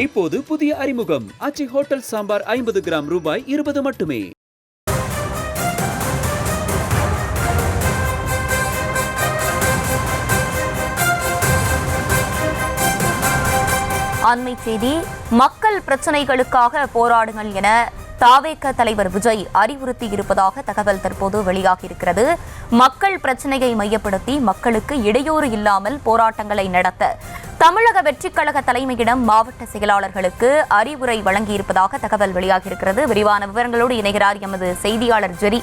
இப்போது புதிய அறிமுகம் ஆச்சி ஹோட்டல் சாம்பார் 50 கிராம் ரூபாய் 20 மட்டுமே. அண்மை செய்தி. மக்கள் பிரச்சனைகளுக்காக போராடுங்கள் என தாவேக தலைவர் விஜய் அறிவுறுத்தி இருப்பதாக தகவல் தற்போது வெளியாகியிருக்கிறது. மக்கள் பிரச்சனையை மையப்படுத்தி மக்களுக்கு இடையூறு இல்லாமல் போராட்டங்களை நடத்த தமிழக வெற்றிக் கழக தலைமையிடம் மாவட்ட செயலாளர்களுக்கு அறிவுரை வழங்கியிருப்பதாக தகவல் வெளியாகியிருக்கிறது. விரிவான விவரங்களோடு இணைகிறார் எமது செய்தியாளர் ஜெரி.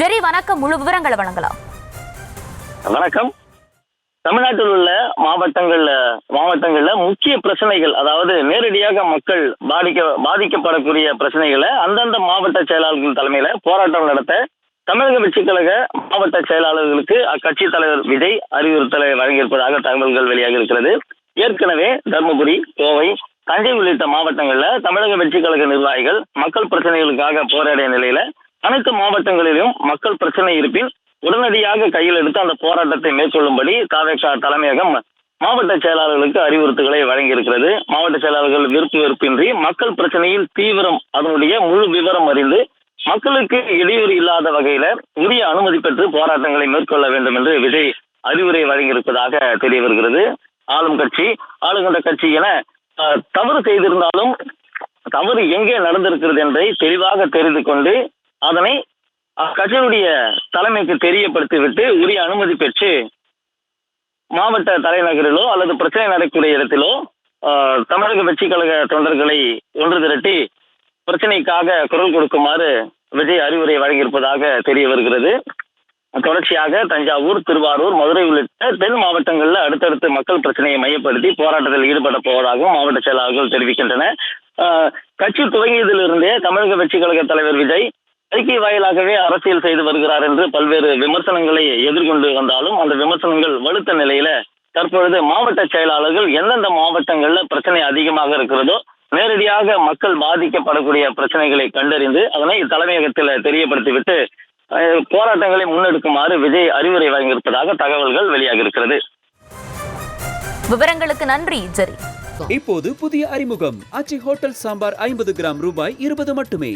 ஜெரி, வணக்கம். முழு விவரங்களை வழங்கலாம். வணக்கம். தமிழ்நாட்டில் உள்ள மாவட்டங்கள்ல முக்கிய பிரச்சனைகள், அதாவது நேரடியாக மக்கள் பாதிக்கப்படக்கூடிய பிரச்சனைகளை அந்தந்த மாவட்ட செயலாளர்கள் தலைமையில போராட்டம் நடத்த தமிழக வெற்றிக் கழக மாவட்ட செயலாளர்களுக்கு அக்கட்சி தலைவர் விஜய் அறிவுறுத்தலை வழங்கியிருப்பதாக தகவல்கள் வெளியாக இருக்கிறது. ஏற்கனவே தருமபுரி, கோவை, தஞ்சை உள்ளிட்ட மாவட்டங்கள்ல தமிழக வெற்றிக் கழக நிர்வாகிகள் மக்கள் பிரச்சனைகளுக்காக போராடிய நிலையில அனைத்து மாவட்டங்களிலும் மக்கள் பிரச்சனை இருப்பின் உடனடியாக கையில் எடுத்து அந்த போராட்டத்தை மேற்கொள்ளும்படி தாவேக தலைமையகம் மாவட்ட செயலாளர்களுக்கு அறிவுறுத்தல்களை வழங்கியிருக்கிறது. மாவட்ட செயலாளர்கள் விருப்பு வெறுப்பின்றி மக்கள் பிரச்சனையில் தீவிரம், அதனுடைய முழு விவரம் அறிந்து மக்களுக்கு இடையூறு இல்லாத வகையில உரிய அனுமதி பெற்று போராட்டங்களை மேற்கொள்ள வேண்டும் என்று விஜய் அறிவுரை வழங்கியிருப்பதாக தெரிய வருகிறது. ஆளும் கட்சி, ஆளுகின்ற கட்சி என தவறு செய்திருந்தாலும் தவறு எங்கே நடந்திருக்கிறது என்பதை தெளிவாக தெரிந்து கொண்டு அதனை அக்கட்சியினுடைய தலைமைக்கு தெரியப்படுத்திவிட்டு உரிய அனுமதி பெற்று மாவட்ட தலைநகரிலோ அல்லது பிரச்சனை நடக்கக்கூடிய இடத்திலோ தமிழக வெற்றிக் கழக தொண்டர்களை ஒன்று திரட்டி பிரச்சனைக்காக குரல் கொடுக்குமாறு விஜய் அறிவுரை வழங்கியிருப்பதாக தெரிய வருகிறது. தொடர்ச்சியாக தஞ்சாவூர், திருவாரூர், மதுரை உள்ளிட்ட தென் மாவட்டங்களில் அடுத்தடுத்து மக்கள் பிரச்சனையை மையப்படுத்தி போராட்டத்தில் ஈடுபட போவதாகவும் மாவட்ட செயலாளர்கள் தெரிவிக்கின்றன. கட்சி துவங்கியதிலிருந்தே தமிழக வெற்றிக் கழக தலைவர் விஜய் அறிக்கை வாயிலாகவே அரசியல் செய்து வருகிறார் என்று பல்வேறு விமர்சனங்களை எதிர்கொண்டு வந்தாலும் அந்த விமர்சனங்கள் வலுத்த நிலையில தற்பொழுது மாவட்ட செயலாளர்கள் எந்தெந்த மாவட்டங்கள்ல பிரச்சனை அதிகமாக இருக்கிறதோ நேரடியாக மக்கள் பாதிக்கப்படக்கூடிய பிரச்சனைகளை கண்டறிந்து அதனை தலைமையகத்தில் தெரியப்படுத்திவிட்டு போராட்டங்களை முன்னெடுக்குமாறு விஜய் அறிவுரை வழங்கியிருப்பதாக தகவல்கள் வெளியாக இருக்கிறது. விவரங்களுக்கு நன்றி ஜெரி. இப்போது புதிய அறிமுகம் ஆச்சி ஹோட்டல் சாம்பார் 50 கிராம் ரூபாய் 20 மட்டுமே.